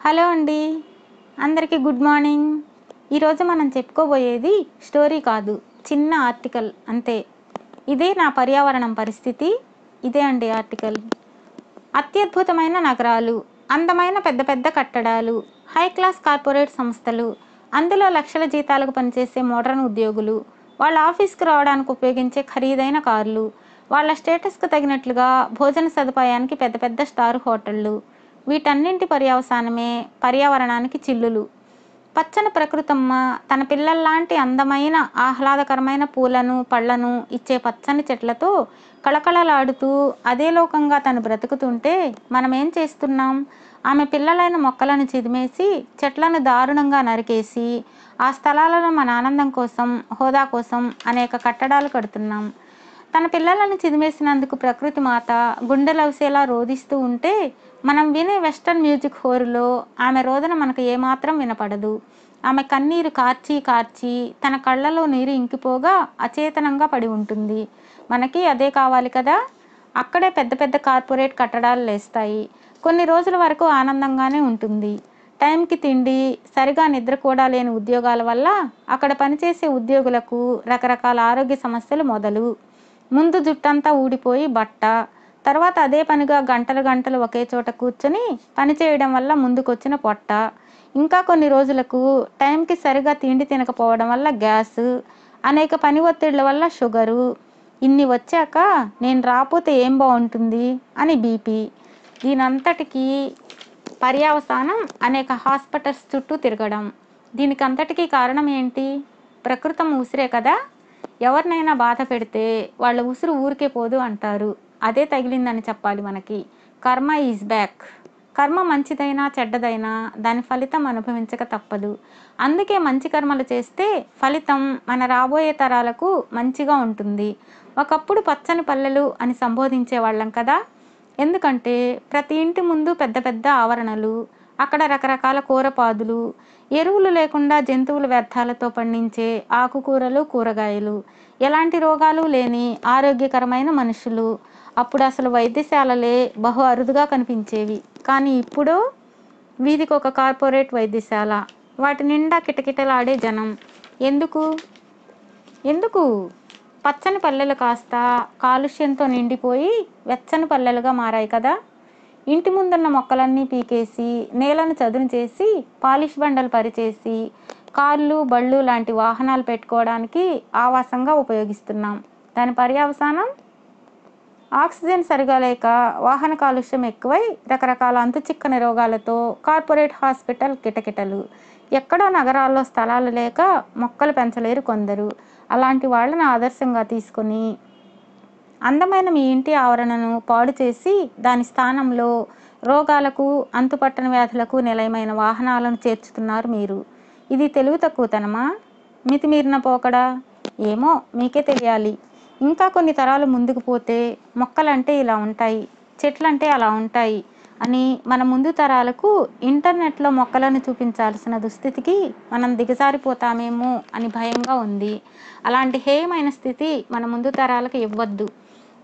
Hello అండి, అందరికీ good morning. ఈరోజు మనం చెప్పుకోబోయేది స్టోరీ కాదు, చిన్న ఆర్టికల్ అంతే. ఇదే నా పర్యావరణం పరిస్థితి. ఇదే అండి ఆర్టికల్. అత్యద్భుతమైన నగరాలు, అందమైన పెద్ద పెద్ద కట్టడాలు, హై క్లాస్ కార్పొరేట్ సంస్థలు, అందులో లక్షల జీతాలకు పనిచేసే మోడర్న్ ఉద్యోగులు, వాళ్ళ ఆఫీస్కి రావడానికి ఉపయోగించే ఖరీదైన కార్లు, వాళ్ళ స్టేటస్కు తగినట్లుగా భోజన సదుపాయానికి పెద్ద పెద్ద స్టార్ హోటళ్ళు, వీటన్నింటి పర్యవసానమే పర్యావరణానికి చిల్లులు. పచ్చని ప్రకృతమ్మ తన పిల్లల్లాంటి అందమైన ఆహ్లాదకరమైన పూలను పళ్లను ఇచ్చే పచ్చని చెట్లతో కళకళలాడుతూ అదే లోకంగా తను బ్రతుకుతుంటే మనమేం చేస్తున్నాం? ఆమె పిల్లలైన మొక్కలను చిదిమేసి చెట్లను దారుణంగా నరికేసి ఆ స్థలాలను మన ఆనందం కోసం, హోదా కోసం అనేక కట్టడాలు కడుతున్నాం. తన పిల్లలను చిదిమేసినందుకు ప్రకృతి మాత గుండెలవిసేలా రోదిస్తూ ఉంటే మనం వినే వెస్టర్న్ మ్యూజిక్ హోరులో ఆమె రోదన మనకు ఏమాత్రం వినపడదు. ఆమె కన్నీరు కార్చి కార్చి తన కళ్ళలో నీరు ఇంకిపోగా అచేతనంగా పడి ఉంటుంది. మనకి అదే కావాలి కదా. అక్కడే పెద్ద పెద్ద కార్పొరేట్ కట్టడాలు లేస్తాయి. కొన్ని రోజుల వరకు ఆనందంగానే ఉంటుంది. టైంకి తిండి, సరిగా నిద్ర కూడా లేని ఉద్యోగాల వల్ల అక్కడ పనిచేసే ఉద్యోగులకు రకరకాల ఆరోగ్య సమస్యలు మొదలు. ముందు జుట్టంతా ఊడిపోయి బట్ట, తర్వాత అదే పనిగా గంటలు గంటలు ఒకే చోట కూర్చొని పనిచేయడం వల్ల ముందుకొచ్చిన పొట్ట, ఇంకా కొన్ని రోజులకు టైంకి సరిగా తిండి తినకపోవడం వల్ల గ్యాసు, అనేక పని ఒత్తిళ్ల వల్ల షుగరు, ఇన్ని వచ్చాక నేను రాకపోతే ఏం బాగుంటుంది అని బీపీ. దీనంతటికీ పర్యవసానం అనేక హాస్పిటల్స్ చుట్టూ తిరగడం. దీనికి అంతటికీ కారణం ఏంటి? ప్రకృతం ఉసిరే కదా. ఎవరినైనా బాధ పెడితే వాళ్ళ ఉసురు ఊరికే పోదు అంటారు. అదే తగిలిందని చెప్పాలి మనకి. కర్మ ఈజ్ బ్యాక్. కర్మ మంచిదైనా చెడ్డదైనా దాని ఫలితం అనుభవించక తప్పదు. అందుకే మంచి కర్మలు చేస్తే ఫలితం మన రాబోయే తరాలకు మంచిగా ఉంటుంది. ఒకప్పుడు పచ్చని పల్లెలు అని సంబోధించే వాళ్ళం కదా. ఎందుకంటే ప్రతి ఇంటి ముందు పెద్ద పెద్ద ఆవరణలు, అక్కడ రకరకాల కూరపాదులు, ఎరువులు లేకుండా జంతువుల వ్యర్థాలతో పండించే ఆకుకూరలు, కూరగాయలు, ఎలాంటి రోగాలు లేని ఆరోగ్యకరమైన మనుషులు. అప్పుడు అసలు వైద్యశాలలే బహు అరుదుగా కనిపించేవి. కానీ ఇప్పుడు వీధికి ఒక కార్పొరేట్ వైద్యశాల, వాటి నిండా కిటకిటలాడే జనం. ఎందుకు ఎందుకు పచ్చని పల్లెలు కాస్త కాలుష్యంతో నిండిపోయి వెచ్చని పల్లెలుగా మారాయి కదా. ఇంటి ముందున్న మొక్కలన్నీ పీకేసి నేలను చదును చేసి పాలిష్ బండలు పరిచేసి కార్లు, బళ్ళు లాంటి వాహనాలు పెట్టుకోవడానికి ఆవాసంగా ఉపయోగిస్తున్నాం. దాని పర్యవసానం ఆక్సిజన్ సరిగా లేక వాహన కాలుష్యం ఎక్కువై రకరకాల అంతుచిక్కని రోగాలతో కార్పొరేట్ హాస్పిటల్ కిటకిటలు. ఎక్కడో నగరాల్లో స్థలాలు లేక మొక్కలు పెంచలేరు కొందరు. అలాంటి వాళ్ళని ఆదర్శంగా తీసుకొని అందమైన మీ ఇంటి ఆవరణను పాడు చేసి దాని స్థానంలో రోగాలకు, అంతుపట్టని వ్యాధులకు నిలయమైన వాహనాలను చేర్చుతున్నారు మీరు. ఇది తెలివి తక్కువతనమా? మితిమీరిన పోకడా? ఏమో మీకే తెలియాలి. ఇంకా కొన్ని తరాలు ముందుకు పోతే మొక్కలంటే ఇలా ఉంటాయి, చెట్లంటే అలా ఉంటాయి అని మన ముందు తరాలకు ఇంటర్నెట్లో మొక్కలను చూపించాల్సిన దుస్థితికి మనం దిగజారిపోతామేమో అని భయంగా ఉంది. అలాంటి హేయమైన స్థితి మన ముందు తరాలకు ఇవ్వద్దు.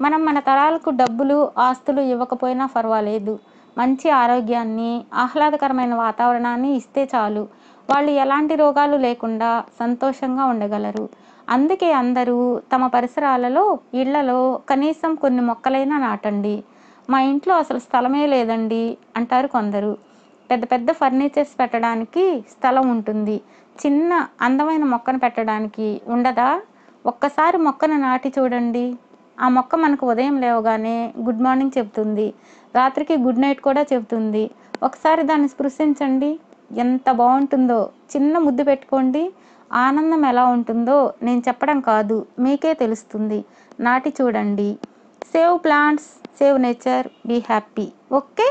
మనం మన తరాలకు డబ్బులు, ఆస్తులు ఇవ్వకపోయినా పర్వాలేదు. మంచి ఆరోగ్యాన్ని, ఆహ్లాదకరమైన వాతావరణాన్ని ఇస్తే చాలు. వాళ్ళు ఎలాంటి రోగాలు లేకుండా సంతోషంగా ఉండగలరు. అందుకే అందరూ తమ పరిసరాలలో, ఇళ్లలో కనీసం కొన్ని మొక్కలైనా నాటండి. మా ఇంట్లో అసలు స్థలమే లేదండి అంటారు కొందరు. పెద్ద పెద్ద ఫర్నిచర్స్ పెట్టడానికి స్థలం ఉంటుంది, చిన్న అందమైన మొక్కను పెట్టడానికి ఉండదా? ఒక్కసారి మొక్కను నాటి చూడండి. ఆ మొక్క మనకు ఉదయం లేవగానే గుడ్ మార్నింగ్ చెప్తుంది, రాత్రికి గుడ్ నైట్ కూడా చెబుతుంది. ఒకసారి దాన్ని స్పృశించండి, ఎంత బాగుంటుందో. చిన్న ముద్దు పెట్టుకోండి, ఆనందం ఎలా ఉంటుందో నేను చెప్పడం కాదు, మీకే తెలుస్తుంది. నాటి చూడండి. Save plants, save nature, be happy. Okay.